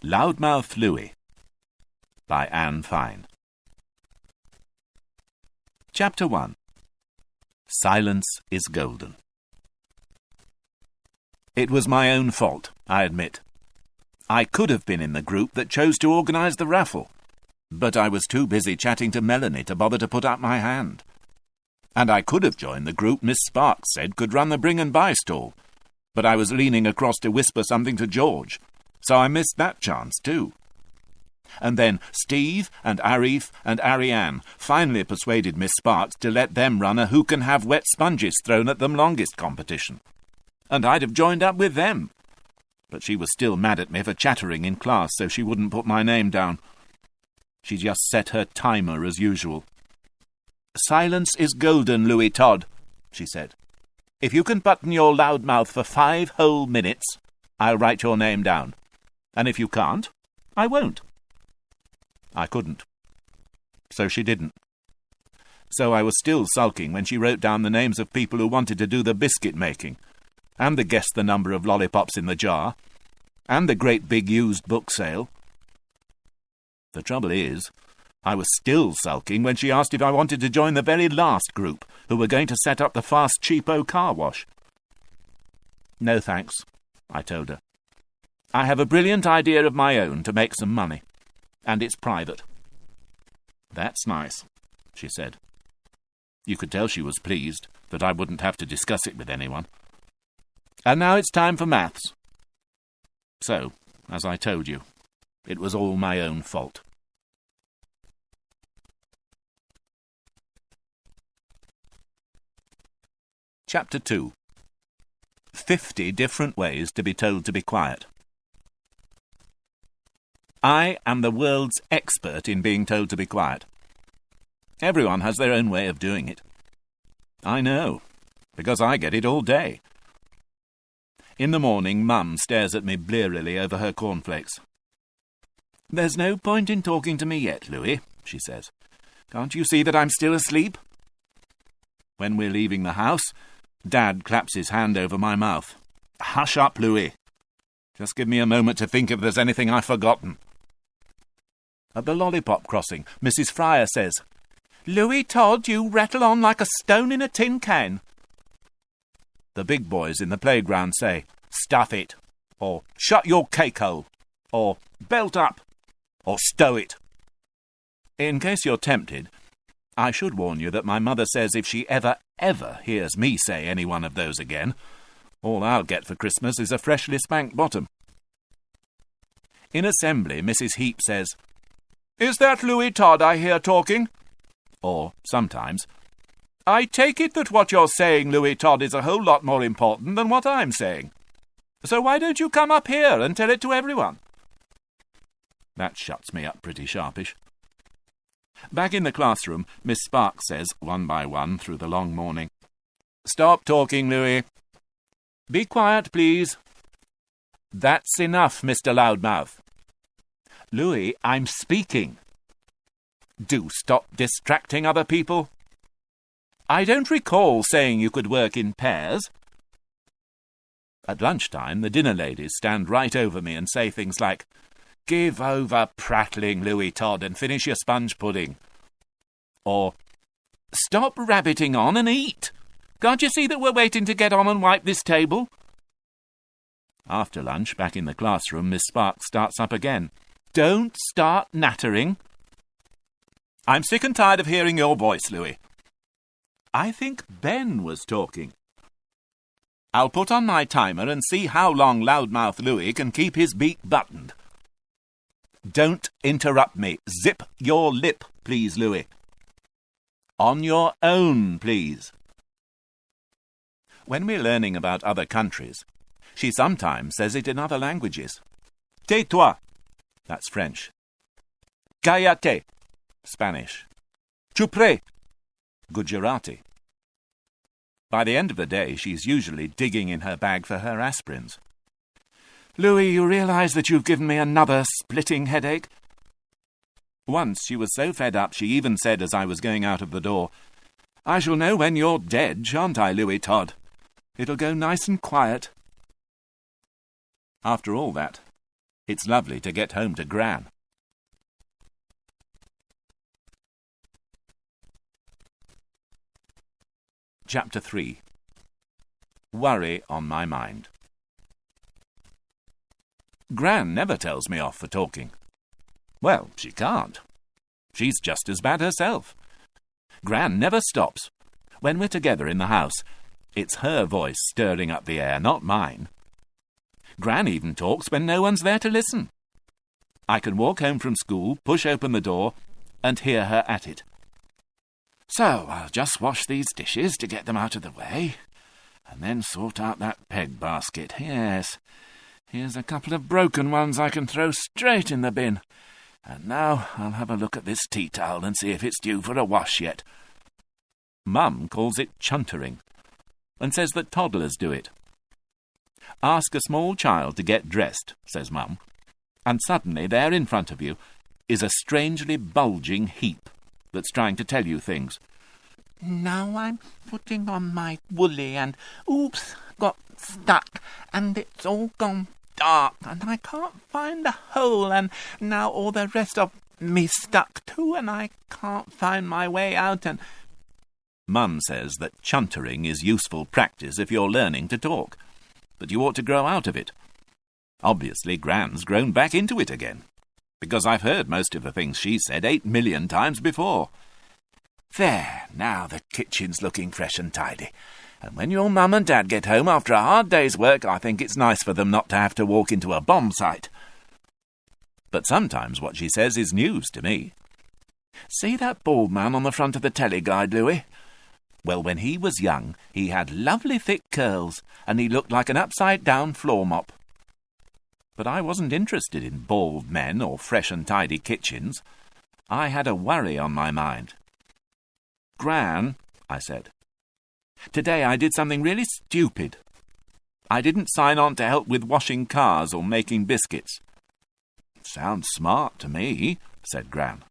Loudmouth Louis by Anne Fine. Chapter 1. Silence is Golden. It was my own fault, I admit. I could have been in the group that chose to organise the raffle, but I was too busy chatting to Melanie to bother to put up my hand. And I could have joined the group Miss Sparks said could run the bring and buy stall, but I was leaning across to whisper something to George, so I missed that chance too. And then Steve and Arif and Ariane finally persuaded Miss Sparks to let them run a who can have wet sponges thrown at them longest competition. And I'd have joined up with them. But she was still mad at me for chattering in class, so she wouldn't put my name down. She just set her timer as usual. "Silence is golden, Louis Todd," she said. "If you can button your loud mouth for 5 whole minutes, I'll write your name down. And if you can't, I won't." I couldn't. So she didn't. So I was still sulking when she wrote down the names of people who wanted to do the biscuit making, and the guess the number of lollipops in the jar, and the great big used book sale. The trouble is, I was still sulking when she asked if I wanted to join the very last group, who were going to set up the fast cheapo car wash. "No thanks," I told her. "I have a brilliant idea of my own to make some money, and it's private." "That's nice," she said. You could tell she was pleased that I wouldn't have to discuss it with anyone. "And now it's time for maths." So, as I told you, it was all my own fault. Chapter 2. 50 different ways to be told to be quiet. I am the world's expert in being told to be quiet. Everyone has their own way of doing it. I know, because I get it all day. In the morning, Mum stares at me blearily over her cornflakes. "There's no point in talking to me yet, Louis," she says. "Can't you see that I'm still asleep?" When we're leaving the house, Dad claps his hand over my mouth. "Hush up, Louis. Just give me a moment to think if there's anything I've forgotten." At the lollipop crossing, Mrs. Fryer says, "Louis Todd, you rattle on like a stone in a tin can." The big boys in the playground say, "Stuff it," or "Shut your cake hole," or "Belt up," or "Stow it." In case you're tempted, I should warn you that my mother says if she ever hears me say any one of those again, all I'll get for Christmas is a freshly spanked bottom. In assembly, Mrs. Heap says, "Is that Louis Todd I hear talking?" Or, sometimes, "I take it that what you're saying, Louis Todd, is a whole lot more important than what I'm saying. So why don't you come up here and tell it to everyone?" That shuts me up pretty sharpish. Back in the classroom, Miss Sparks says, one by one through the long morning, "Stop talking, Louis. Be quiet, please. That's enough, Mr. Loudmouth. Louis, I'm speaking. Do stop distracting other people. I don't recall saying you could work in pairs." At lunchtime, the dinner ladies stand right over me and say things like, "Give over prattling, Louis Todd, and finish your sponge pudding." Or, "Stop rabbiting on and eat. Can't you see that we're waiting to get on and wipe this table?" After lunch, back in the classroom, Miss Sparks starts up again. "Don't start nattering. I'm sick and tired of hearing your voice, Louis." I think Ben was talking. "I'll put on my timer and see how long Loudmouth Louis can keep his beak buttoned." "Don't interrupt me. Zip your lip, please, Louis." "On your own, please." When we're learning about other countries, she sometimes says it in other languages. "Tais-toi," that's French. "Cállate," Spanish. "Chupre," Gujarati. By the end of the day, she's usually digging in her bag for her aspirins. "Louis, you realise that you've given me another splitting headache?" Once she was so fed up she even said as I was going out of the door, "I shall know when you're dead, shan't I, Louis Todd? It'll go nice and quiet." After all that, It's lovely to get home to Gran. Chapter 3. Worry on my mind. Gran never tells me off for talking. Well, she can't. She's just as bad herself. Gran never stops. When we're together in the house, it's her voice stirring up the air, not mine. Gran even talks when no one's there to listen. I can walk home from school, push open the door, and hear her at it. So I'll just wash these dishes to get them out of the way, and then sort out that peg basket. Yes, here's a couple of broken ones I can throw straight in the bin. And now I'll have a look at this tea towel and see if it's due for a wash yet. Mum calls it chuntering, and says that toddlers do it. Ask a small child to get dressed, says Mum, and suddenly there in front of you is a strangely bulging heap that's trying to tell you things. Now I'm putting on my woolly and, oops, got stuck, and it's all gone dark, and I can't find the hole, and now all the rest of me stuck too, and I can't find my way out, and... Mum says that chuntering is useful practice if you're learning to talk, but you ought to grow out of it. Obviously, Gran's grown back into it again, because I've heard most of the things she said 8 million times before. There, now the kitchen's looking fresh and tidy, and when your mum and dad get home after a hard day's work, I think it's nice for them not to have to walk into a bomb site. But sometimes what she says is news to me. See that bald man on the front of the telly guide, Louis? Well, when he was young, he had lovely thick curls, and he looked like an upside-down floor mop. But I wasn't interested in bald men or fresh and tidy kitchens. I had a worry on my mind. Gran, I said, today I did something really stupid. I didn't sign on to help with washing cars or making biscuits. Sounds smart to me, said Gran.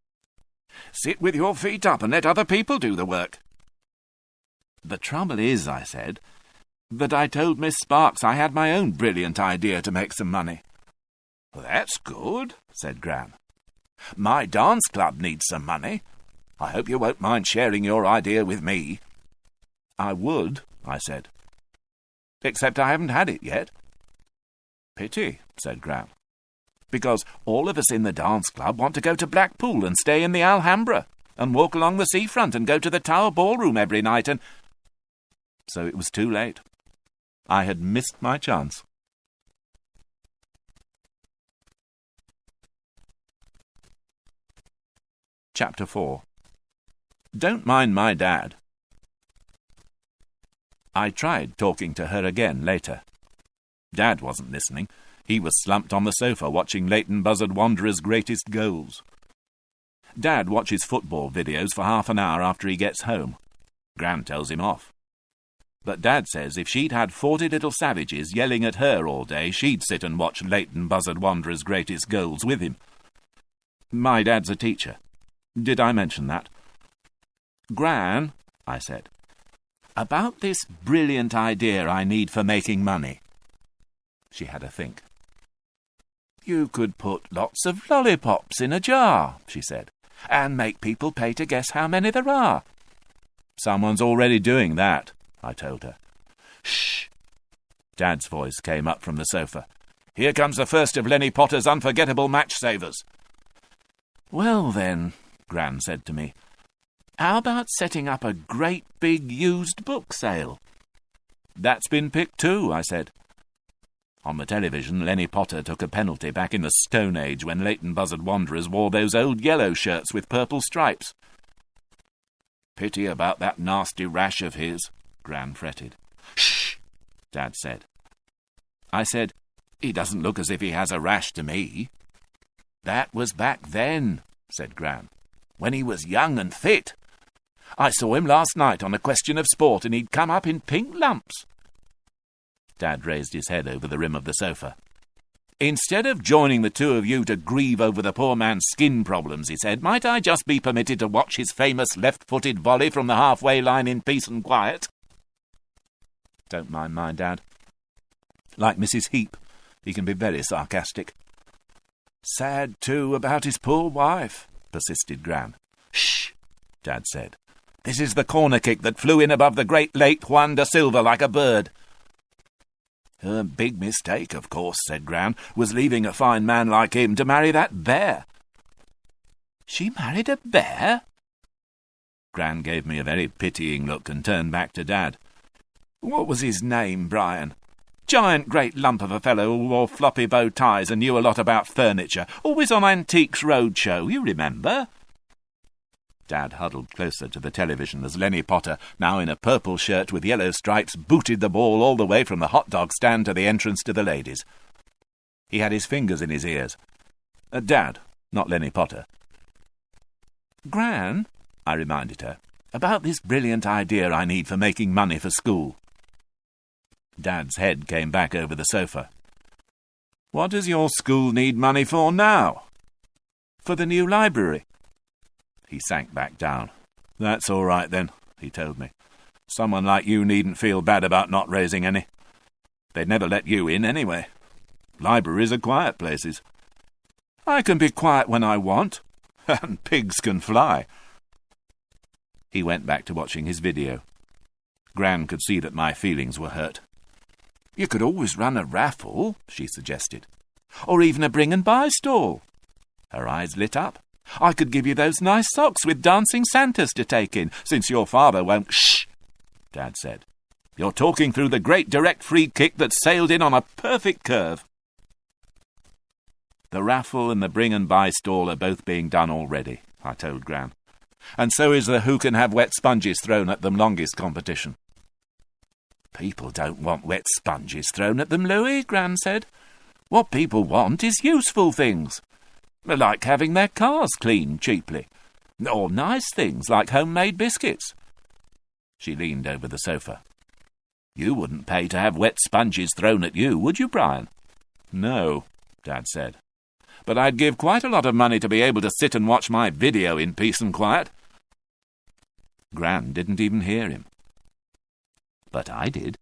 Sit with your feet up and let other people do the work. The trouble is, I said, that I told Miss Sparks I had my own brilliant idea to make some money. That's good, said Gran. My dance club needs some money. I hope you won't mind sharing your idea with me. I would, I said. Except I haven't had it yet. Pity, said Gran. Because all of us in the dance club want to go to Blackpool and stay in the Alhambra, and walk along the seafront and go to the Tower Ballroom every night, and... So it was too late. I had missed my chance. Chapter 4. Don't mind my dad. I tried talking to her again later. Dad wasn't listening. He was slumped on the sofa watching Leighton Buzzard Wanderer's greatest goals. Dad watches football videos for half an hour after he gets home. Gran tells him off. But Dad says if she'd had 40 little savages yelling at her all day, she'd sit and watch Leighton Buzzard Wanderer's greatest goals with him. My dad's a teacher. Did I mention that? Gran, I said, about this brilliant idea I need for making money. She had a think. You could put lots of lollipops in a jar, she said, and make people pay to guess how many there are. Someone's already doing that, I told her. Shh! Dad's voice came up from the sofa. Here comes the first of Lenny Potter's unforgettable match savers. Well then, Gran said to me, how about setting up a great big used book sale? That's been picked too, I said. On the television, Lenny Potter took a penalty back in the Stone Age when Leighton Buzzard Wanderers wore those old yellow shirts with purple stripes. Pity about that nasty rash of his, Gran fretted. Shh, Dad said. I said, he doesn't look as if he has a rash to me. That was back then, said Gran, when he was young and fit. I saw him last night on A Question of Sport, and he'd come up in pink lumps. Dad raised his head over the rim of the sofa. Instead of joining the two of you to grieve over the poor man's skin problems, he said, might I just be permitted to watch his famous left-footed volley from the halfway line in peace and quiet? Don't mind my Dad. Like Mrs. Heap, he can be very sarcastic. Sad, too, about his poor wife, persisted Gran. Shh, Dad said. This is the corner kick that flew in above the great late Juan de Silva like a bird. Her big mistake, of course, said Gran, was leaving a fine man like him to marry that bear. She married a bear? Gran gave me a very pitying look and turned back to Dad. What was his name, Brian? Giant great lump of a fellow who wore floppy bow ties and knew a lot about furniture, always on Antiques Roadshow, you remember? Dad huddled closer to the television as Lenny Potter, now in a purple shirt with yellow stripes, booted the ball all the way from the hot dog stand to the entrance to the ladies. He had his fingers in his ears. Dad, not Lenny Potter. Gran, I reminded her, about this brilliant idea I need for making money for school. Dad's head came back over the sofa. What does your school need money for now? For the new library. He sank back down. That's all right, then, he told me. Someone like you needn't feel bad about not raising any. They'd never let you in anyway. Libraries are quiet places. I can be quiet when I want, and pigs can fly. He went back to watching his video. Gran could see that my feelings were hurt. You could always run a raffle, she suggested. Or even a bring and buy stall. Her eyes lit up. I could give you those nice socks with dancing Santas to take in, since your father won't— Shh, Dad said. You're talking through the great direct free kick that sailed in on a perfect curve. The raffle and the bring and buy stall are both being done already, I told Gran. And so is the who can have wet sponges thrown at them longest competition. People don't want wet sponges thrown at them, Louis, Gran said. What people want is useful things. Like having their cars cleaned cheaply. Or nice things like homemade biscuits. She leaned over the sofa. You wouldn't pay to have wet sponges thrown at you, would you, Brian? No, Dad said. But I'd give quite a lot of money to be able to sit and watch my video in peace and quiet. Gran didn't even hear him. But I did.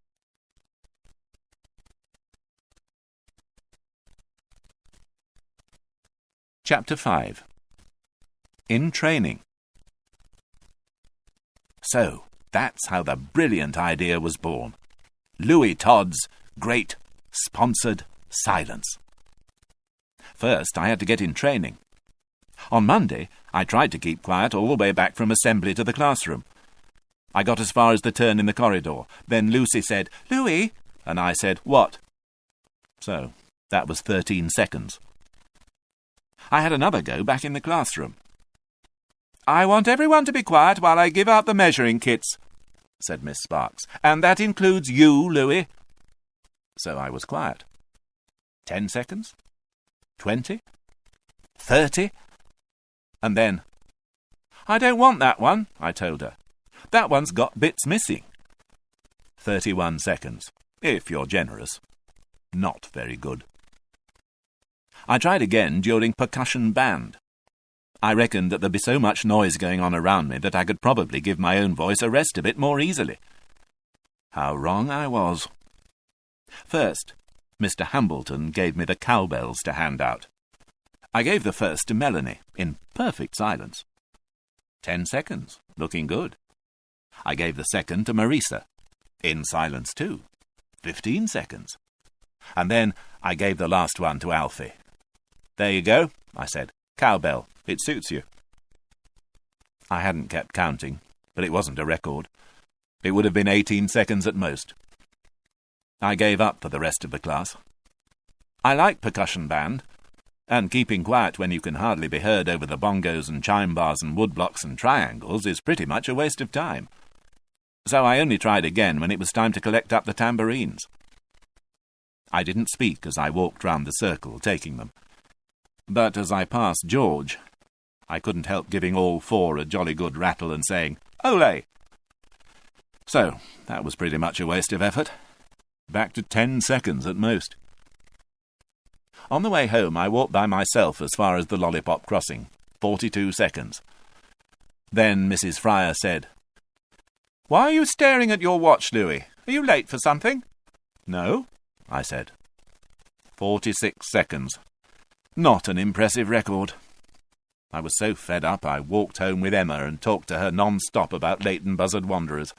Chapter 5. In Training. So, that's how the brilliant idea was born. Louis Todd's Great Sponsored Silence. First, I had to get in training. On Monday, I tried to keep quiet all the way back from assembly to the classroom. I got as far as the turn in the corridor. Then Lucy said, Louis, and I said, what? So, that was 13 seconds. I had another go back in the classroom. I want everyone to be quiet while I give out the measuring kits, said Miss Sparks, and that includes you, Louis. So I was quiet. 10 seconds? 20? 30? And then, I don't want that one, I told her. That one's got bits missing. 31 seconds, if you're generous. Not very good. I tried again during percussion band. I reckoned that there'd be so much noise going on around me that I could probably give my own voice a rest a bit more easily. How wrong I was. First, Mr. Hambleton gave me the cowbells to hand out. I gave the first to Melanie, in perfect silence. 10 seconds, looking good. I gave the second to Marisa, in silence too. 15 seconds. And then I gave the last one to Alfie. There you go, I said. Cowbell. It suits you. I hadn't kept counting, but it wasn't a record. It would have been 18 seconds at most. I gave up for the rest of the class. I like percussion band, and keeping quiet when you can hardly be heard over the bongos and chime bars and woodblocks and triangles is pretty much a waste of time. So I only tried again when it was time to collect up the tambourines. I didn't speak as I walked round the circle, taking them. But as I passed George, I couldn't help giving all four a jolly good rattle and saying, Ole! So, that was pretty much a waste of effort. Back to 10 seconds at most. On the way home, I walked by myself as far as the Lollipop Crossing, 42 seconds. Then Mrs. Fryer said, Why are you staring at your watch, Louis? Are you late for something? No, I said. 46 seconds. Not an impressive record. I was so fed up I walked home with Emma and talked to her non-stop about Leighton Buzzard Wanderers.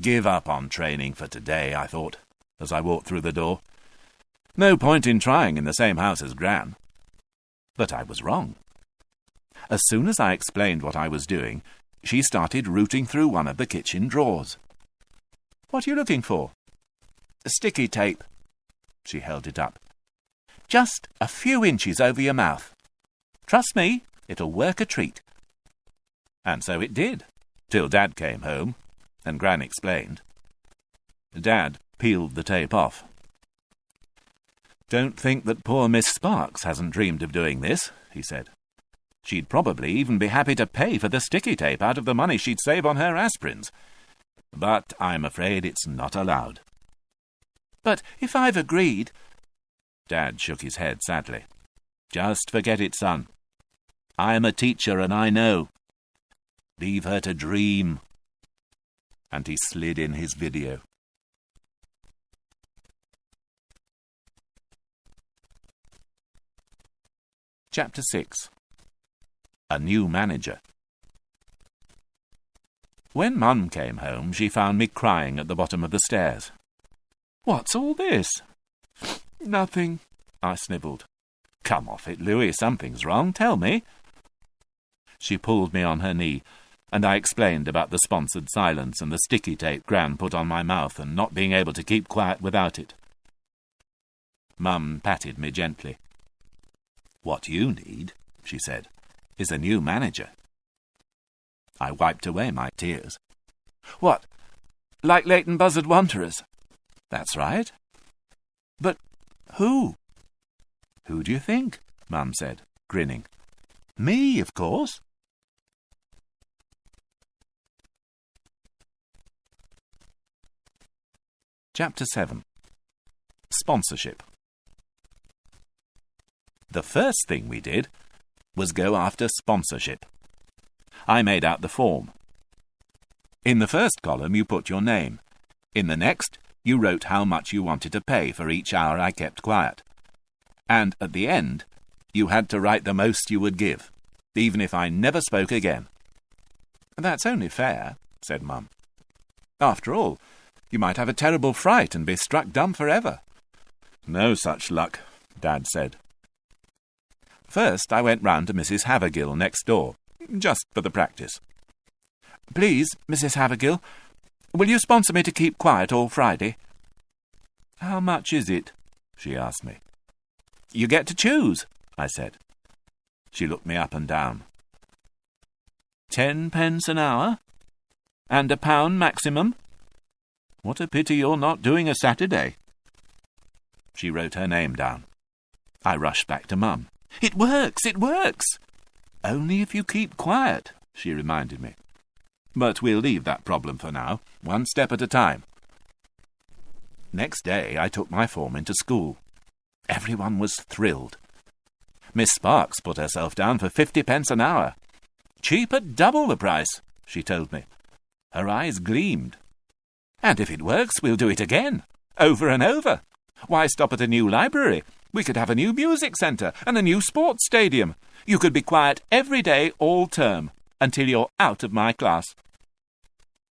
Give up on training for today, I thought, as I walked through the door. No point in trying in the same house as Gran. But I was wrong. As soon as I explained what I was doing, she started rooting through one of the kitchen drawers. "What are you looking for?" "Sticky tape." She held it up. "Just a few inches over your mouth. Trust me, it'll work a treat." And so it did, till Dad came home, and Gran explained. Dad peeled the tape off. "Don't think that poor Miss Sparks hasn't dreamed of doing this," he said. "She'd probably even be happy to pay for the sticky tape out of the money she'd save on her aspirins. But I'm afraid it's not allowed." "But if I've agreed—" Dad shook his head sadly. "Just forget it, son. I'm a teacher and I know. Leave her to dream." And he slid in his video. Chapter 6. A New Manager. When Mum came home, she found me crying at the bottom of the stairs. "What's all this?" "Nothing," I snivelled. "Come off it, Louis. Something's wrong. Tell me." She pulled me on her knee, and I explained about the sponsored silence and the sticky tape Gran put on my mouth and not being able to keep quiet without it. Mum patted me gently. "What you need," she said, "is a new manager." I wiped away my tears. "What, like Leighton Buzzard Wanderers?" "That's right." "But who?" "Who do you think?" Mum said, grinning. "Me, of course." Chapter 7. Sponsorship. The first thing we did was go after sponsorship. I made out the form. In the first column you put your name. In the next you wrote how much you wanted to pay for each hour I kept quiet. And at the end you had to write the most you would give, even if I never spoke again. "That's only fair," said Mum. "After all, you might have a terrible fright and be struck dumb forever." "No such luck," Dad said. First I went round to Mrs. Havergill next door, just for the practice. "Please, Mrs. Havergill, will you sponsor me to keep quiet all Friday?" "How much is it?" she asked me. "You get to choose," I said. She looked me up and down. 10 pence an hour? And £1 maximum? What a pity you're not doing a Saturday." She wrote her name down. I rushed back to Mum. "It works, it works!" "Only if you keep quiet," she reminded me. "But we'll leave that problem for now, one step at a time." Next day I took my form into school. Everyone was thrilled. Miss Sparks put herself down for 50 pence an hour. "Cheap at double the price," she told me. Her eyes gleamed. "And if it works, we'll do it again, over and over. Why stop at a new library? We could have a new music centre and a new sports stadium. You could be quiet every day all term, until you're out of my class."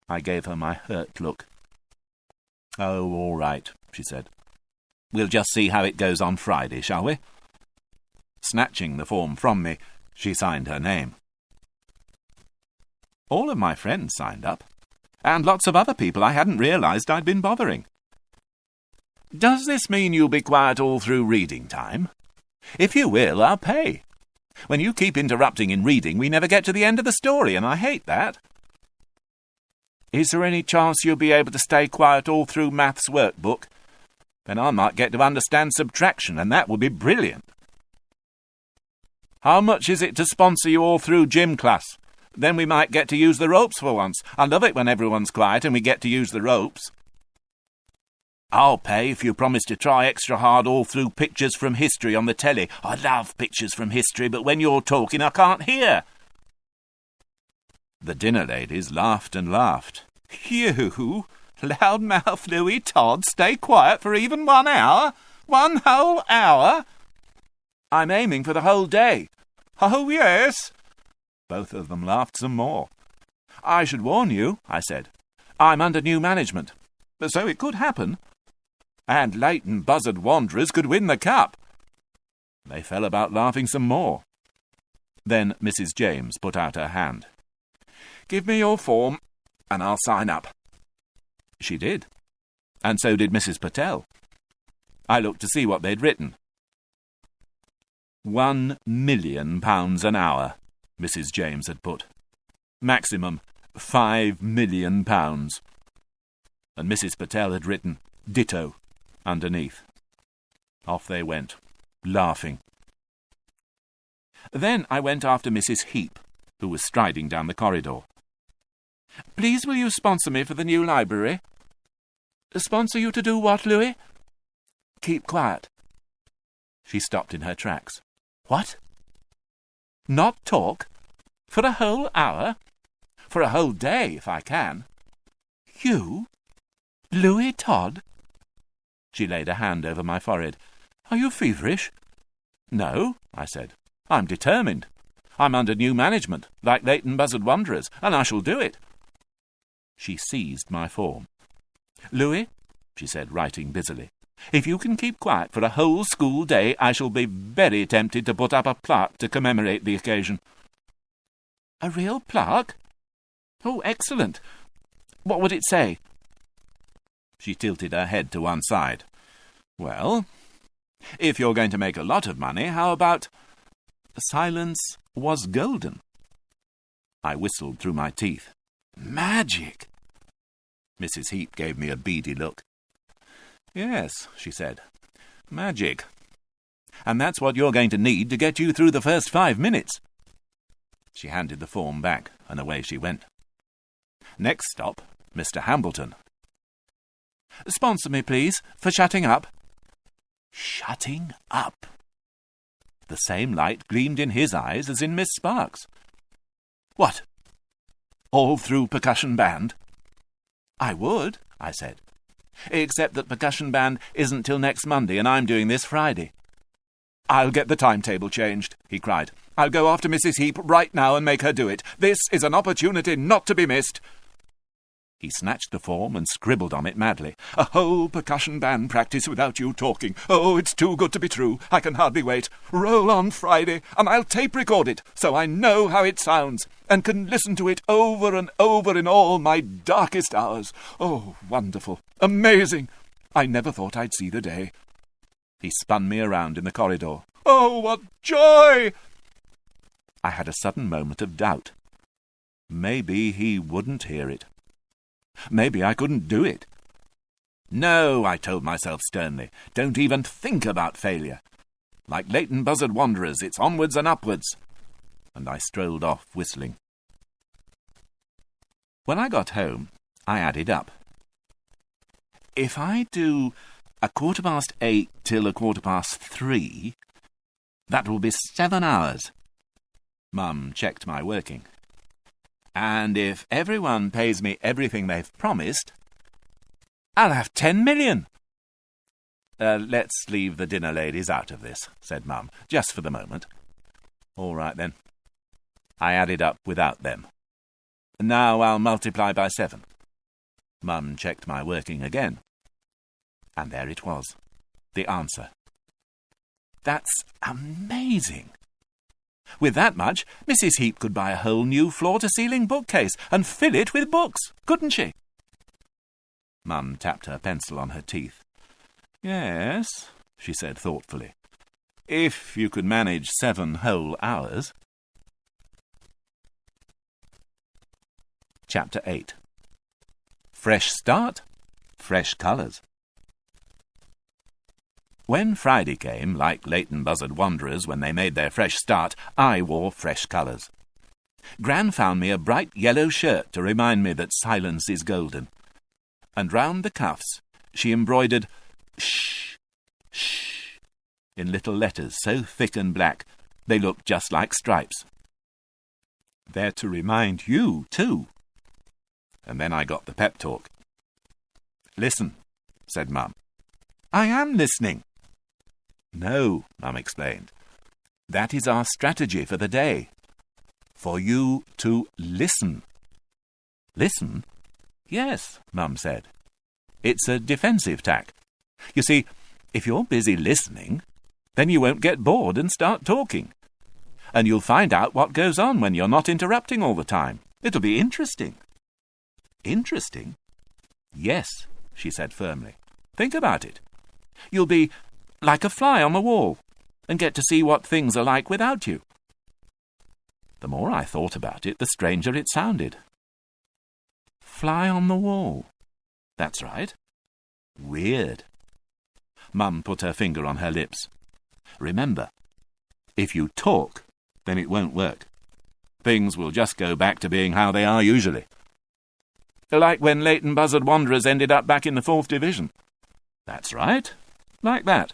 I gave her my hurt look. "Oh, all right," she said. "We'll just see how it goes on Friday, shall we?" Snatching the form from me, she signed her name. All of my friends signed up, and lots of other people I hadn't realised I'd been bothering. "Does this mean you'll be quiet all through reading time? If you will, I'll pay. When you keep interrupting in reading, we never get to the end of the story, and I hate that." "Is there any chance you'll be able to stay quiet all through maths workbook? Then I might get to understand subtraction, and that would be brilliant." "How much is it to sponsor you all through gym class? Then we might get to use the ropes for once. I love it when everyone's quiet and we get to use the ropes." "I'll pay if you promise to try extra hard all through pictures from history on the telly. I love pictures from history, but when you're talking I can't hear." The dinner ladies laughed and laughed. "You, Loudmouth Louis Todd, stay quiet for even 1 hour? 1 whole hour? I'm aiming for the whole day." "Oh, yes." Both of them laughed some more. "I should warn you," I said. "I'm under new management, so it could happen. And Leighton Buzzard Wanderers could win the cup." They fell about laughing some more. Then Mrs. James put out her hand. "Give me your form, and I'll sign up." She did, and so did Mrs. Patel. I looked to see what they'd written. £1,000,000 an hour, Mrs. James had put. Maximum £5,000,000. And Mrs. Patel had written ditto underneath. Off they went, laughing. Then I went after Mrs. Heap, who was striding down the corridor. "Please will you sponsor me for the new library?" "Sponsor you to do what, Louis?" "Keep quiet." She stopped in her tracks. "What? Not talk? For a whole hour? For a whole day, if I can." "You? Louis Todd?" She laid a hand over my forehead. "Are you feverish?" "No," I said. "I'm determined. I'm under new management, like Leighton Buzzard Wanderers, and I shall do it." She seized my form. "Louis," she said, writing busily, "if you can keep quiet for a whole school day, I shall be very tempted to put up a plaque to commemorate the occasion." "A real plaque? Oh, excellent. What would it say?" She tilted her head to one side. "Well, if you're going to make a lot of money, how about 'Silence was golden'?" I whistled through my teeth. "Magic!" Mrs. Heap gave me a beady look. "Yes," she said, "magic. And that's what you're going to need to get you through the first 5 minutes." She handed the form back, and away she went. Next stop, Mr. Hambleton. "Sponsor me, please, for shutting up." Shutting up! The same light gleamed in his eyes as in Miss Sparks. "What? All through percussion band?" "I would," I said. "Except that percussion band isn't till next Monday, and I'm doing this Friday." "I'll get the timetable changed," he cried. "I'll go after Mrs. Heap right now and make her do it. This is an opportunity not to be missed." He snatched the form and scribbled on it madly. "A whole percussion band practice without you talking. Oh, it's too good to be true. I can hardly wait. Roll on Friday, and I'll tape record it, so I know how it sounds, and can listen to it over and over in all my darkest hours. Oh, wonderful! Amazing! I never thought I'd see the day." He spun me around in the corridor. "Oh, what joy!" I had a sudden moment of doubt. Maybe he wouldn't hear it. Maybe I couldn't do it. "No," I told myself sternly. "Don't even think about failure. Like Leighton Buzzard Wanderers, it's onwards and upwards." And I strolled off, whistling. When I got home, I added up. If I do 8:15 till 3:15, that will be 7 hours. Mum checked my working. And if everyone pays me everything they've promised, I'll have 10 million. "Let's leave the dinner ladies out of this," said Mum, "just for the moment." "All right, then." I added up without them. "Now I'll multiply by 7. Mum checked my working again. And there it was, the answer. That's amazing. With that much, Mrs. Heap could buy a whole new floor-to-ceiling bookcase and fill it with books, couldn't she? Mum tapped her pencil on her teeth. "Yes," she said thoughtfully, "if you could manage 7 whole hours." Chapter 8. Fresh start, fresh colours. When Friday came, like Leighton Buzzard Wanderers when they made their fresh start, I wore fresh colours. Gran found me a bright yellow shirt to remind me that silence is golden. And round the cuffs she embroidered "Shh, shh" in little letters so thick and black they looked just like stripes. "They're to remind you, too." And then I got the pep talk. "Listen," said Mum. "I am listening." "No," Mum explained. That is our strategy for the day. For you to listen. Listen? Yes, Mum said. It's a defensive tack. You see, if you're busy listening, then you won't get bored and start talking. And you'll find out what goes on when you're not interrupting all the time. It'll be interesting. Interesting? Yes, she said firmly. Think about it. You'll be like a fly on the wall and get to see what things are like without you. The more I thought about it, the stranger it sounded. Fly on the wall. That's right. Weird. Mum put her finger on her lips. Remember, if you talk, then it won't work. Things will just go back to being how they are usually. Like when Leighton Buzzard Wanderers ended up back in the 4th Division. That's right. Like that.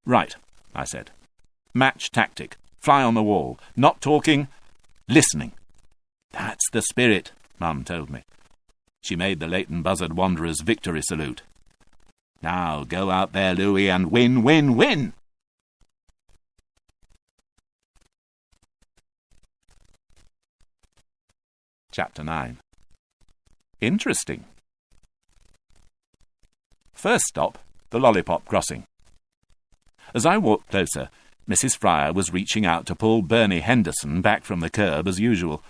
Right, I said. Match tactic. Fly on the wall. Not talking, listening. That's the spirit, Mum told me. She made the Leighton Buzzard Wanderers victory salute. Now go out there, Louis, and win, win, win! Chapter 9. Interesting. First stop, the Lollipop Crossing. As I walked closer, Mrs. Fryer was reaching out to pull Bernie Henderson back from the curb as usual.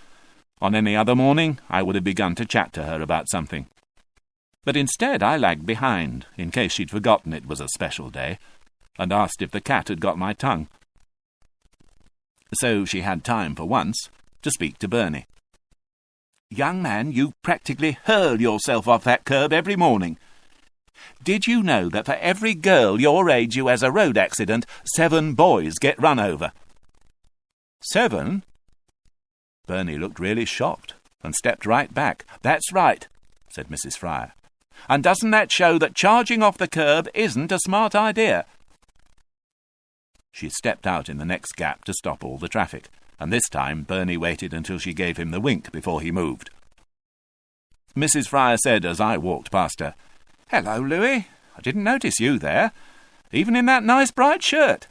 On any other morning, I would have begun to chat to her about something. But instead I lagged behind, in case she'd forgotten it was a special day, and asked if the cat had got my tongue. So she had time, for once, to speak to Bernie. Young man, you practically hurl yourself off that curb every morning. Did you know that for every girl your age who has a road accident, 7 boys get run over? 7? Bernie looked really shocked and stepped right back. That's right, said Mrs. Fryer. And doesn't that show that charging off the curb isn't a smart idea? She stepped out in the next gap to stop all the traffic, and this time Bernie waited until she gave him the wink before he moved. Mrs. Fryer said as I walked past her, Hello, Louis. I didn't notice you there, even in that nice bright shirt.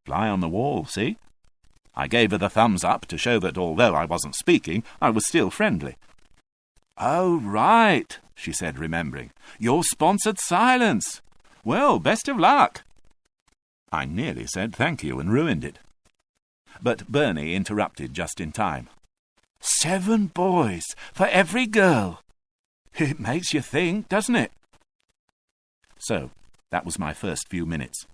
Fly on the wall, see? I gave her the thumbs up to show that although I wasn't speaking, I was still friendly. Oh, right, she said, remembering. Your sponsored silence. Well, best of luck. I nearly said thank you and ruined it. But Bernie interrupted just in time. 7 boys for every girl. It makes you think, doesn't it? So, that was my first few minutes.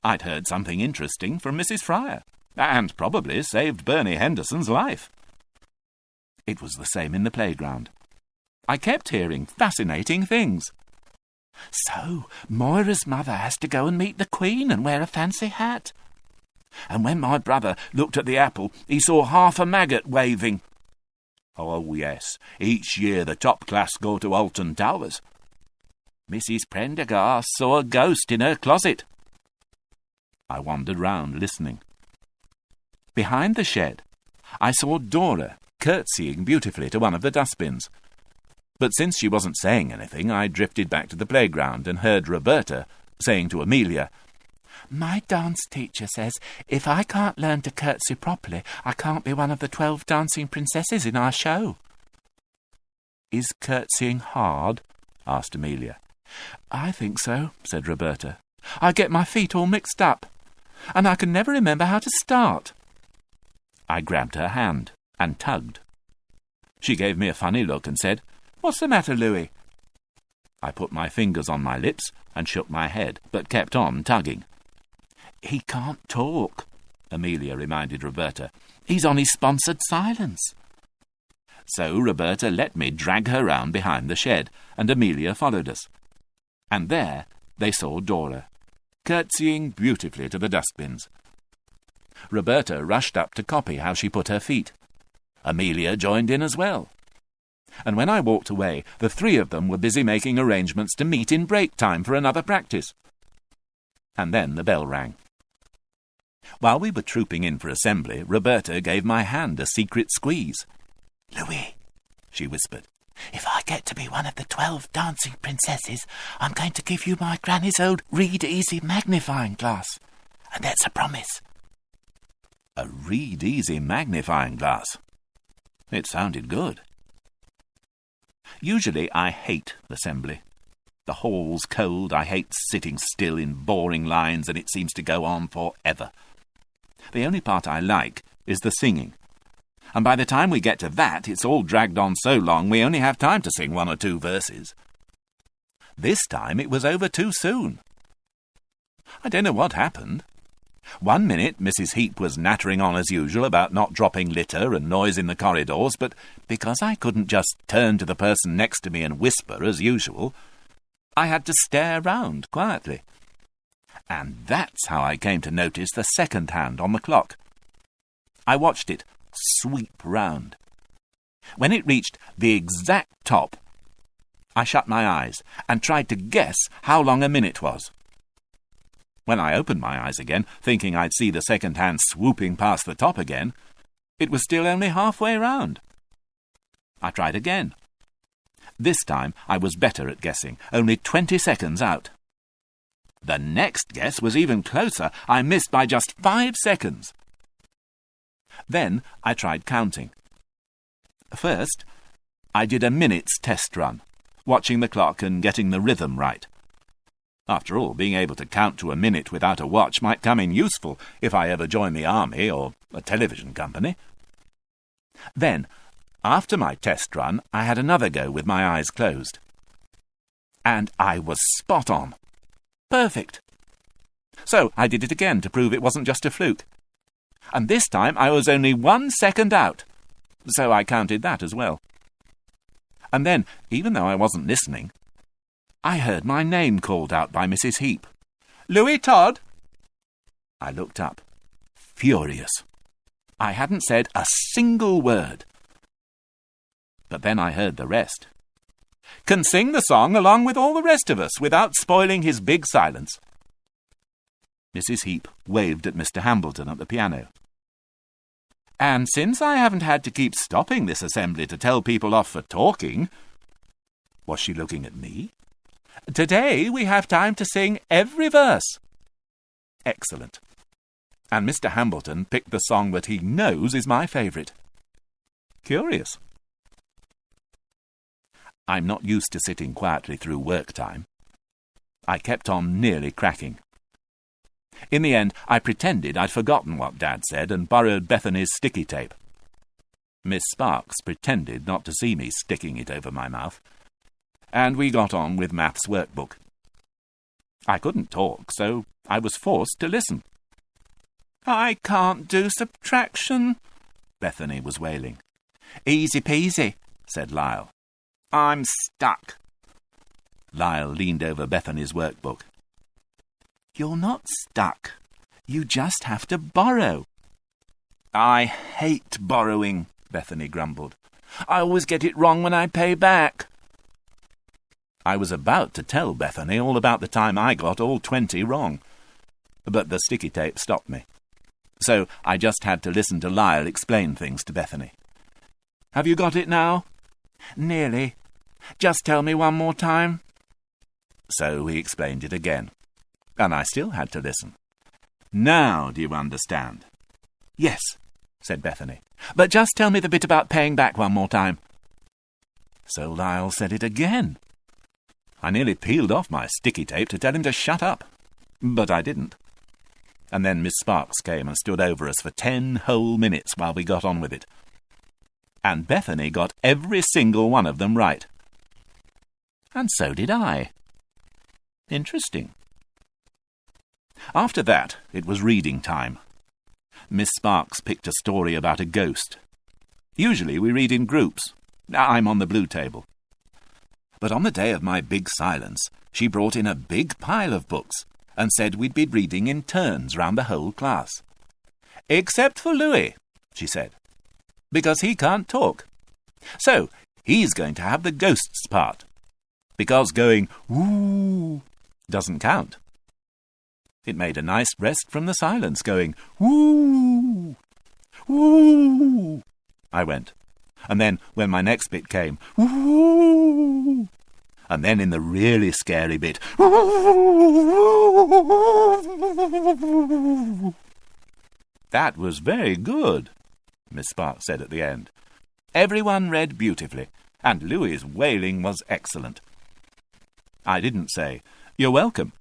I'd heard something interesting from Mrs. Fryer, and probably saved Bernie Henderson's life. It was the same in the playground. I kept hearing fascinating things. So, Moira's mother has to go and meet the Queen and wear a fancy hat. And when my brother looked at the apple, he saw half a maggot waving. Oh, yes, each year the top class go to Alton Towers. Mrs. Prendergast saw a ghost in her closet. I wandered round, listening. Behind the shed, I saw Dora curtsying beautifully to one of the dustbins. But since she wasn't saying anything, I drifted back to the playground and heard Roberta saying to Amelia, My dance teacher says if I can't learn to curtsy properly, I can't be one of the 12 dancing princesses in our show. Is curtsying hard? Asked Amelia. I think so, said Roberta. I get my feet all mixed up, and I can never remember how to start. I grabbed her hand and tugged. She gave me a funny look and said, What's the matter, Louis? I put my fingers on my lips and shook my head, but kept on tugging. He can't talk, Amelia reminded Roberta. He's on his sponsored silence. So Roberta let me drag her round behind the shed, and Amelia followed us. And there they saw Dora, curtsying beautifully to the dustbins. Roberta rushed up to copy how she put her feet. Amelia joined in as well. And when I walked away, the 3 of them were busy making arrangements to meet in break time for another practice. And then the bell rang. While we were trooping in for assembly, Roberta gave my hand a secret squeeze. Louis, she whispered, if I get to be one of the 12 dancing princesses, I'm going to give you my granny's old Read Easy magnifying glass. And that's a promise. A Read Easy magnifying glass. It sounded good. Usually I hate assembly. The hall's cold, I hate sitting still in boring lines, and it seems to go on forever. The only part I like is the singing. And by the time we get to that, it's all dragged on so long we only have time to sing 1 or 2 verses. This time it was over too soon. I don't know what happened. 1 minute Mrs. Heap was nattering on as usual about not dropping litter and noise in the corridors, but because I couldn't just turn to the person next to me and whisper as usual, I had to stare round quietly. And that's how I came to notice the second hand on the clock. I watched it sweep round. When it reached the exact top, I shut my eyes and tried to guess how long a minute was. When I opened my eyes again, thinking I'd see the second hand swooping past the top again, it was still only halfway round. I tried again. This time I was better at guessing, only 20 seconds out. The next guess was even closer. I missed by just 5 seconds. Then I tried counting. First, I did a minute's test run, watching the clock and getting the rhythm right. After all, being able to count to a minute without a watch might come in useful if I ever join the army or a television company. Then, after my test run, I had another go with my eyes closed. And I was spot on. Perfect. So I did it again to prove it wasn't just a fluke. And this time I was only 1 second out. So I counted that as well. And then, even though I wasn't listening, I heard my name called out by Mrs. Heap. "Louis Todd!" I looked up, furious. I hadn't said a single word. But then I heard the rest. "Can sing the song along with all the rest of us without spoiling his big silence." Mrs. Heap waved at Mr. Hambleton at the piano. "And since I haven't had to keep stopping this assembly to tell people off for talking," was she looking at me? "Today we have time to sing every verse." Excellent. And Mr. Hambleton picked the song that he knows is my favourite. Curious. I'm not used to sitting quietly through work time. I kept on nearly cracking. In the end, I pretended I'd forgotten what Dad said and borrowed Bethany's sticky tape. Miss Sparks pretended not to see me sticking it over my mouth, and we got on with maths workbook. I couldn't talk, so I was forced to listen. "I can't do subtraction," Bethany was wailing. "Easy peasy," said Lyle. "I'm stuck." Lyle leaned over Bethany's workbook. "You're not stuck. You just have to borrow." "I hate borrowing," Bethany grumbled. "I always get it wrong when I pay back." I was about to tell Bethany all about the time I got all 20 wrong, but the sticky tape stopped me. So I just had to listen to Lyle explain things to Bethany. "Have you got it now?" "Nearly. Just tell me one more time." So he explained it again, and I still had to listen. "Now do you understand?" "Yes," said Bethany. "But just tell me the bit about paying back one more time." So Lyle said it again. I nearly peeled off my sticky tape to tell him to shut up, but I didn't. And then Miss Sparks came and stood over us for 10 whole minutes while we got on with it. And Bethany got every single one of them right. And so did I. Interesting. After that, it was reading time. Miss Sparks picked a story about a ghost. Usually we read in groups. I'm on the blue table. But on the day of my big silence, she brought in a big pile of books and said we'd be reading in turns round the whole class. "Except for Louis," she said, "because he can't talk. So he's going to have the ghosts part, because going woo doesn't count." It made a nice rest from the silence, going woo, woo, I went. And then, when my next bit came, woo, And then in the really scary bit, "That was very good," Miss Sparks said at the end. Everyone read beautifully, and Louis's wailing was excellent. I didn't say, "You're welcome."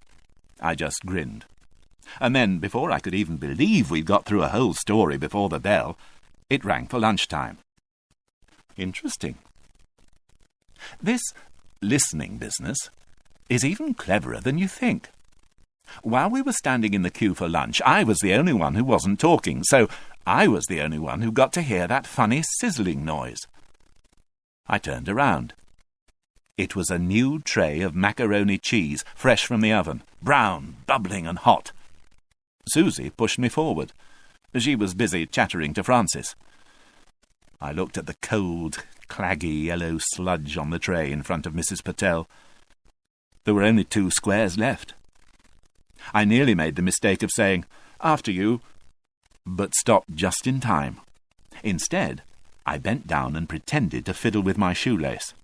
I just grinned. And then, before I could even believe we'd got through a whole story before the bell, it rang for lunchtime. Interesting. This listening business is even cleverer than you think. While we were standing in the queue for lunch, I was the only one who wasn't talking, so I was the only one who got to hear that funny sizzling noise. I turned around. It was a new tray of macaroni cheese, fresh from the oven, brown, bubbling and hot. Susie pushed me forward. She was busy chattering to Francis. I looked at the cold, claggy yellow sludge on the tray in front of Mrs. Patel. There were only 2 squares left. I nearly made the mistake of saying, "After you," but stopped just in time. Instead, I bent down and pretended to fiddle with my shoelace.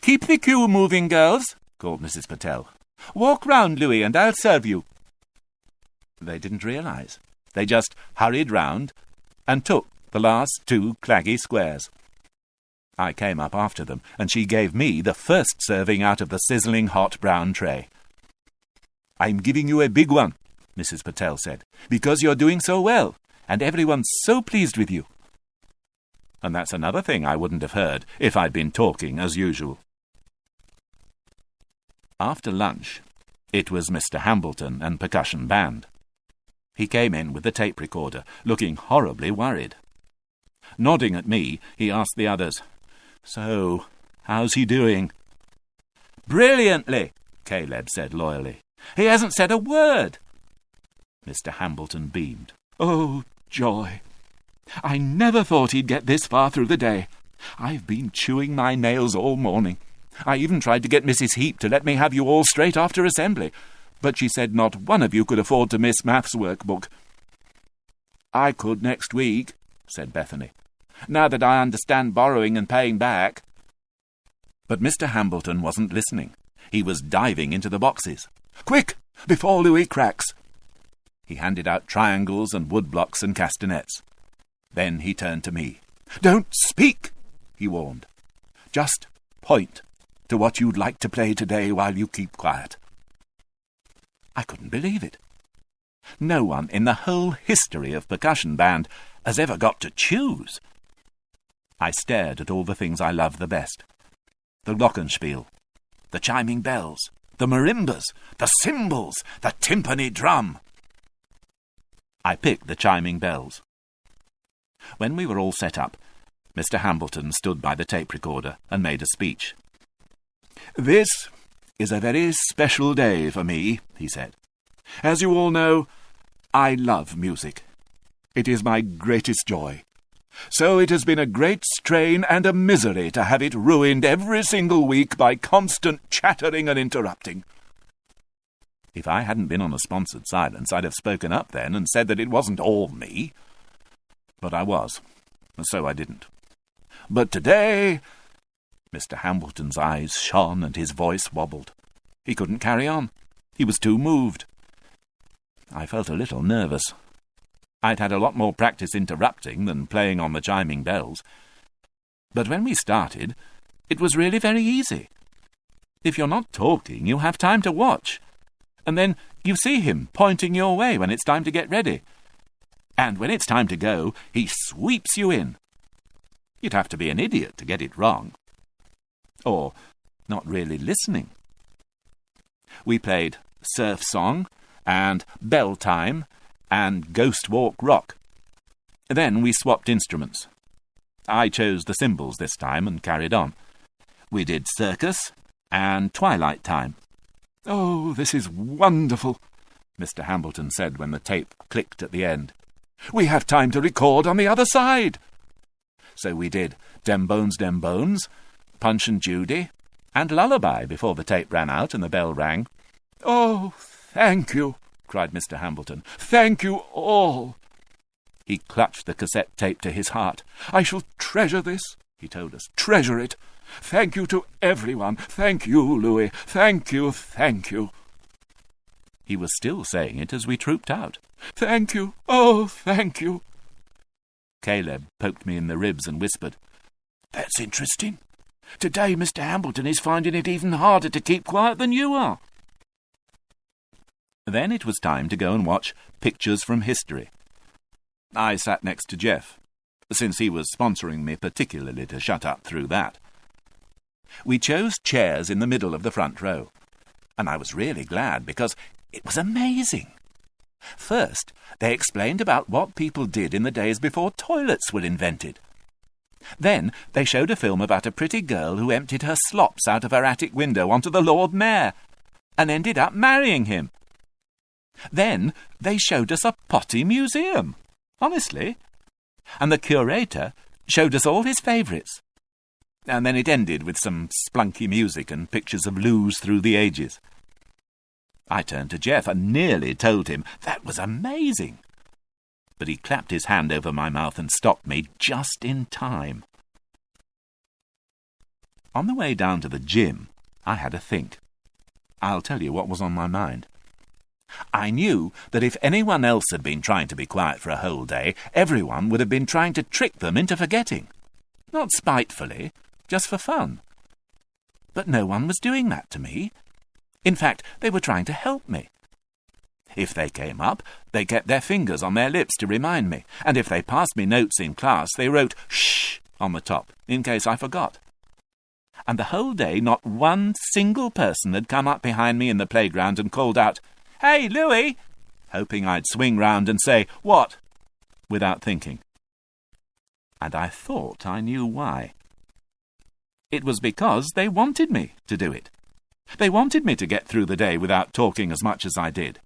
"Keep the queue moving, girls," called Mrs. Patel. "Walk round, Louis, and I'll serve you." They didn't realise. They just hurried round and took the last 2 claggy squares. I came up after them, and she gave me the first serving out of the sizzling hot brown tray. "I'm giving you a big one," Mrs. Patel said, "because you're doing so well, and everyone's so pleased with you." And that's another thing I wouldn't have heard if I'd been talking as usual. After lunch, it was Mr. Hambleton and percussion band. He came in with the tape recorder, looking horribly worried. Nodding at me, he asked the others, "So, how's he doing?" "Brilliantly," Caleb said loyally. "He hasn't said a word." Mr. Hambleton beamed. "Oh, joy! I never thought he'd get this far through the day. I've been chewing my nails all morning. I even tried to get Mrs. Heap to let me have you all straight after assembly, but she said not one of you could afford to miss maths workbook." "I could next week," said Bethany, "now that I understand borrowing and paying back." But Mr. Hambleton wasn't listening. He was diving into the boxes. "Quick, before Louis cracks!" He handed out triangles and woodblocks and castanets. Then he turned to me. "Don't speak," he warned. "Just point to what you'd like to play today while you keep quiet." I couldn't believe it. No one in the whole history of percussion band has ever got to choose. I stared at all the things I love the best. The glockenspiel, the chiming bells, the marimbas, the cymbals, the timpani drum. I picked the chiming bells. When we were all set up, Mr. Hambleton stood by the tape recorder and made a speech. "This is a very special day for me," he said. "As you all know, I love music. It is my greatest joy. So it has been a great strain and a misery to have it ruined every single week by constant chattering and interrupting." If I hadn't been on a sponsored silence, I'd have spoken up then and said that it wasn't all me. But I was, so I didn't. "But today—" Mr. Hambleton's eyes shone and his voice wobbled. He couldn't carry on. He was too moved. I felt a little nervous. I'd had a lot more practice interrupting than playing on the chiming bells. But when we started, it was really very easy. If you're not talking, you have time to watch. And then you see him pointing your way when it's time to get ready. And when it's time to go, he sweeps you in. You'd have to be an idiot to get it wrong. Or not really listening. We played Surf Song and Bell Time and Ghost Walk Rock. Then we swapped instruments. I chose the cymbals this time and carried on. We did Circus and Twilight Time. "Oh, this is wonderful," Mr. Hambleton said when the tape clicked at the end. "We have time to record on the other side." So we did Dem Bones, Punch and Judy, and Lullaby before the tape ran out and the bell rang. "Oh, thank you," cried Mr. Hambleton. "Thank you all." He clutched the cassette tape to his heart. "I shall treasure this," he told us. "Treasure it. Thank you to everyone. Thank you, Louis. Thank you, thank you. He was still saying it as we trooped out. Thank you. Oh, thank you. Caleb poked me in the ribs and whispered, That's interesting. Today Mr. Hambleton is finding it even harder to keep quiet than you are. Then it was time to go and watch Pictures from History. I sat next to Jeff, since he was sponsoring me particularly to shut up through that. We chose chairs in the middle of the front row, and I was really glad because it was amazing. First, they explained about what people did in the days before toilets were invented. Then they showed a film about a pretty girl who emptied her slops out of her attic window onto the Lord Mayor and ended up marrying him. Then they showed us a potty museum, honestly, and the curator showed us all his favourites. And then it ended with some splunky music and pictures of loos through the ages. I turned to Jeff and nearly told him that was amazing. But he clapped his hand over my mouth and stopped me just in time. On the way down to the gym, I had a think. I'll tell you what was on my mind. I knew that if anyone else had been trying to be quiet for a whole day, everyone would have been trying to trick them into forgetting. Not spitefully, just for fun. But no one was doing that to me. In fact, they were trying to help me. If they came up, they kept their fingers on their lips to remind me, and if they passed me notes in class, they wrote "shh" on the top, in case I forgot. And the whole day not one single person had come up behind me in the playground and called out, "Hey, Louis!" hoping I'd swing round and say, "What?" without thinking. And I thought I knew why. It was because they wanted me to do it. They wanted me to get through the day without talking as much as I did.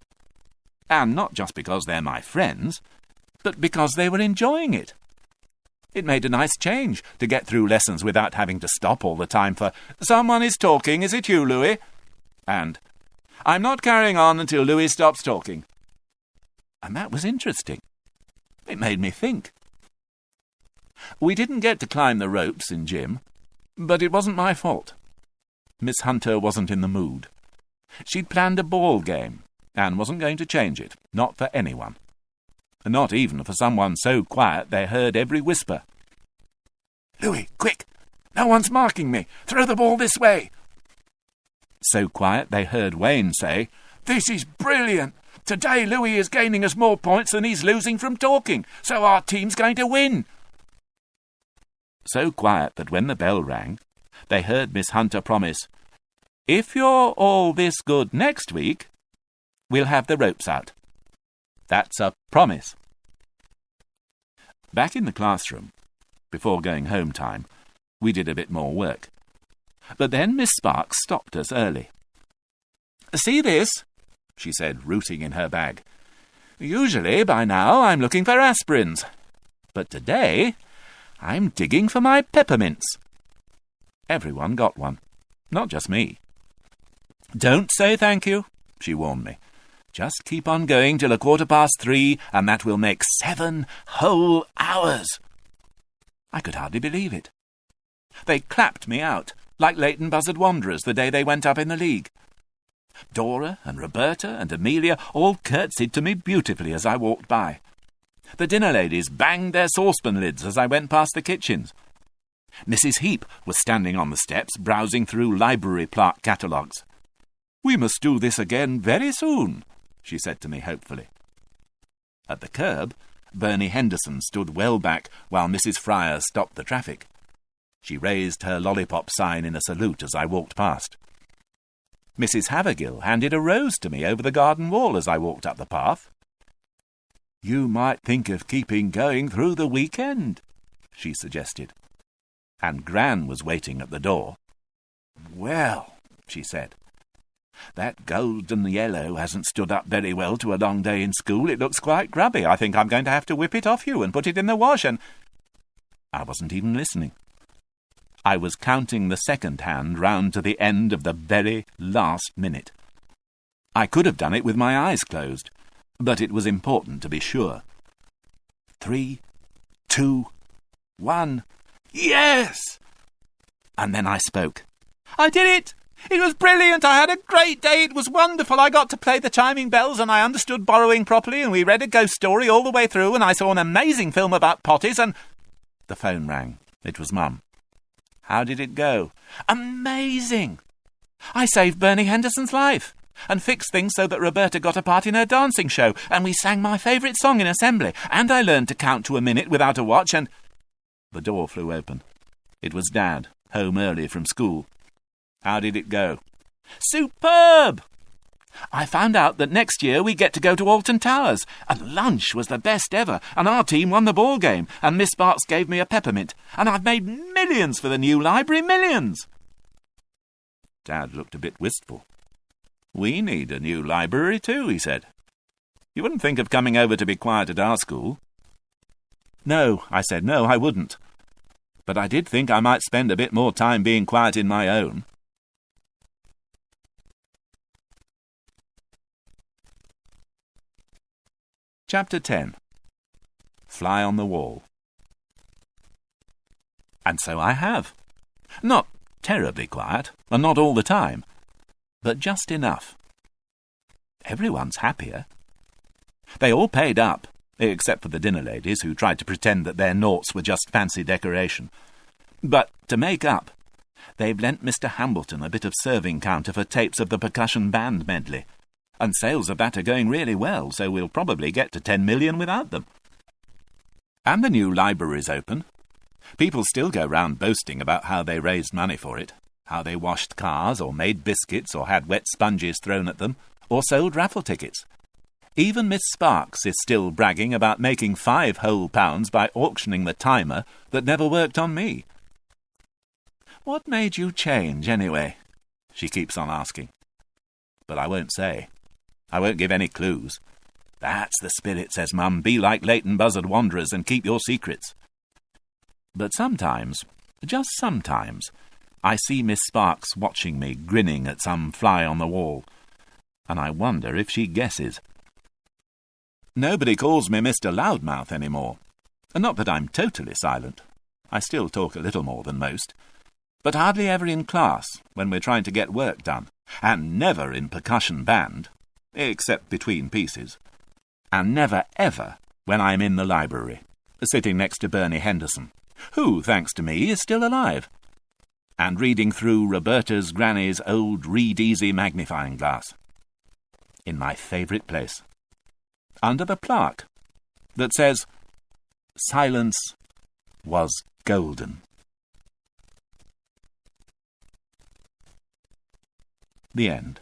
And not just because they're my friends, but because they were enjoying it. It made a nice change to get through lessons without having to stop all the time for, "Someone is talking, is it you, Louis?" And, "I'm not carrying on until Louis stops talking." And that was interesting. It made me think. We didn't get to climb the ropes in gym, but it wasn't my fault. Miss Hunter wasn't in the mood. She'd planned a ball game, and wasn't going to change it, not for anyone. Not even for someone so quiet they heard every whisper. "Louis, quick! No one's marking me! Throw the ball this way!" So quiet they heard Wayne say, "This is brilliant! Today Louis is gaining us more points than he's losing from talking, so our team's going to win!" So quiet that when the bell rang, they heard Miss Hunter promise, "If you're all this good next week, we'll have the ropes out. That's a promise." Back in the classroom, before going home time, we did a bit more work. But then Miss Sparks stopped us early. "See this?" she said, rooting in her bag. "Usually, by now, I'm looking for aspirins. But today, I'm digging for my peppermints." Everyone got one, not just me. "Don't say thank you," she warned me. "Just keep on going till 3:15, and that will make 7 whole hours." I could hardly believe it. They clapped me out, like Leighton Buzzard Wanderers the day they went up in the league. Dora and Roberta and Amelia all curtsied to me beautifully as I walked by. The dinner ladies banged their saucepan lids as I went past the kitchens. Mrs. Heap was standing on the steps, browsing through library plaque catalogues. "We must do this again very soon," she said to me hopefully. At the curb, Bernie Henderson stood well back while Mrs. Fryer stopped the traffic. She raised her lollipop sign in a salute as I walked past. Mrs. Havergill handed a rose to me over the garden wall as I walked up the path. "You might think of keeping going through the weekend," she suggested. And Gran was waiting at the door. "Well," she said, "that golden yellow hasn't stood up very well to a long day in school. It looks quite grubby. I think I'm going to have to whip it off you and put it in the wash and—" I wasn't even listening. I was counting the second hand round to the end of the very last minute. I could have done it with my eyes closed, but it was important to be sure. 3, 2, 1... Yes! And then I spoke. "I did it! It was brilliant! I had a great day! It was wonderful! I got to play the chiming bells, and I understood borrowing properly, and we read a ghost story all the way through, and I saw an amazing film about potties, and—" The phone rang. It was Mum. "How did it go?" "Amazing! I saved Bernie Henderson's life, and fixed things so that Roberta got a part in her dancing show, and we sang my favourite song in assembly, and I learned to count to a minute without a watch, and—" The door flew open. It was Dad, home early from school. "How did it go?" "Superb! I found out that next year we get to go to Alton Towers, and lunch was the best ever, and our team won the ball game, and Miss Sparks gave me a peppermint, and I've made millions for the new library, millions!" Dad looked a bit wistful. "We need a new library too," he said. "You wouldn't think of coming over to be quiet at our school?" "No," I said, "no, I wouldn't. But I did think I might spend a bit more time being quiet in my own." Chapter 10. Fly on the Wall. And so I have. Not terribly quiet, and not all the time, but just enough. Everyone's happier. They all paid up, except for the dinner ladies, who tried to pretend that their noughts were just fancy decoration. But to make up, they've lent Mr. Hambleton a bit of serving counter for tapes of the percussion band medley, and sales of that are going really well, so we'll probably get to 10 million without them. And the new library's open. People still go round boasting about how they raised money for it, how they washed cars, or made biscuits, or had wet sponges thrown at them, or sold raffle tickets. Even Miss Sparks is still bragging about making 5 whole pounds by auctioning the timer that never worked on me. "What made you change, anyway?" she keeps on asking. But I won't say. I won't give any clues. "That's the spirit," says Mum. "Be like Leighton Buzzard Wanderers and keep your secrets." But sometimes, just sometimes, I see Miss Sparks watching me, grinning at some fly on the wall, and I wonder if she guesses. Nobody calls me Mr. Loudmouth any more. Not that I'm totally silent. I still talk a little more than most. But hardly ever in class, when we're trying to get work done, and never in percussion band, except between pieces, and never ever when I'm in the library, sitting next to Bernie Henderson, who, thanks to me, is still alive, and reading through Roberta's granny's old Read-Easy magnifying glass, in my favourite place, under the plaque that says, "Silence was golden." The end.